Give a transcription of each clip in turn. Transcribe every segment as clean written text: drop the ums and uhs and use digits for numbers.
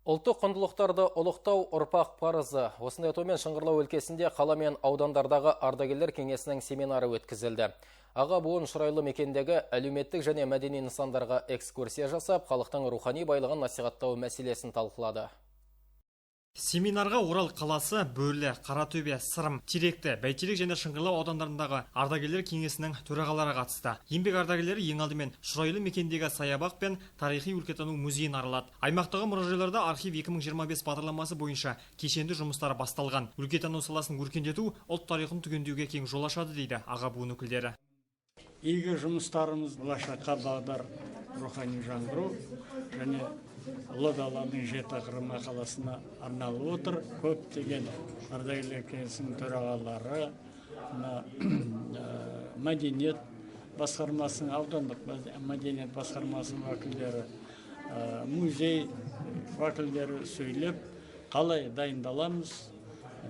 Ұлттық құндылықтарды ұлықтау ұрпақ парызы. Осындай атаумен Шыңғырлау өлкесінде қала мен аудандардағы ардагерлер кеңесінің семинары өткізілді. Аға буын шұрайлы мекендегі әлеуметтік және мәдени нысандарға экскурсия жасап, халықтың рухани байлығын насихаттау мәселесін талқылады. Семинарға Орал қаласы, Бөрлі, Қаратөбе, Сырым, Теректі, Бәйтерек және Шыңғырлау аудандарындағы ардагерлер кеңесінің төрағалары қатысты. Еңбек ардагерлері ең алдымен шұрайлы мекендегі саябақ пен тарихи өлкетану музейін аралады. Аймақтағы мұражайларда архив 2025 бағдарламасы бойынша кешенді жұмыстары басталған. Өлкетану саласын өркендету ұлт тарихын түгендеуге кең жол ашады дейді аға буын өкілдері. Игі жұмыстарымыз болашаққа бағдар рухани жаңғыру және ұлы даланың жеті қыры мақаласына арналып отыр. Көптеген ардагерлер кеңесінің төрағалары, мәдениет басқармасының, аудандық мәдениет басқармасының уәкілдері, музей уәкілдері сөйлеп, қалай дайындаламыз,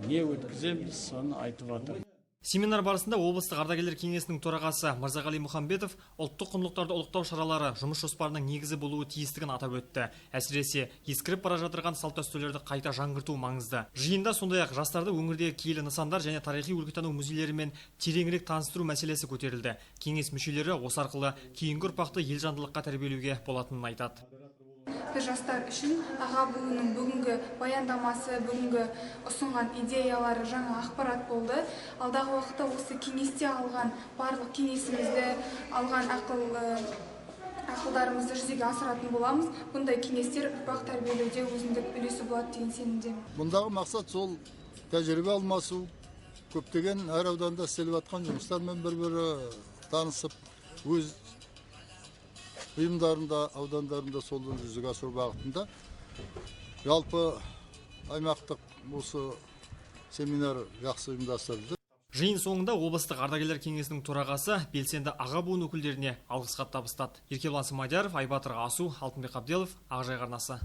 не өткіземіз, соны айтып отыр. Семинар барысында облыстық ардагерлер кеңесінің төрағасы Мырзағали Мұхамбетов ұлттық құндылықтарды ұлықтау шаралары жұмыс жоспарының негізі болуы тиістігін атап өтті. Әсіресе ескіріп бара жатырған салт-дәстүрлерді қайта жаңғырту маңызды. Жиында сондай-ақ жастарды өңірдегі киелі нысандар және тарихи өлкетану музейлерімен тереңірек таныстыру мәселесі көтерілді. Кеңес мүшелері осы арқылы кейінгі ұрпақты елжандылыққа тәрбиелеуге болатынын айтады. Біз жастар үшін аға буынның бүгінгі баяндамасы, бүгінгі ұсынған идеялары жаңа ақпарат болды. Алдағы уақытта осы кеңесте алған барлық кеңесімізді, алған ақылдарымызды жүзеге асыратын боламыз. Бұндай кеңестер ұрпақ тәрбиелеуде өзіндік үлесі болады деген сенімдемін. Мұндағы мақсат сол тәжірибе алмасу, көптеген әр ауданда істеліп жатқан жұмыстармен бір-бірі танысып, өз ұйымдарында, аудандарында солды жүзеге асыру бағытында. Жалпы аймақтық осы семинар жақсы ұйымдастырылды. Жиын соңында облыстық ардагерлер кеңесінің төрағасы белсенді аға буын өкілдеріне алғыс хат табыстады. Еркебұлан Смадияров, Айбатыр Асу, Алтынбек Абделов, Ақжайық арнасы.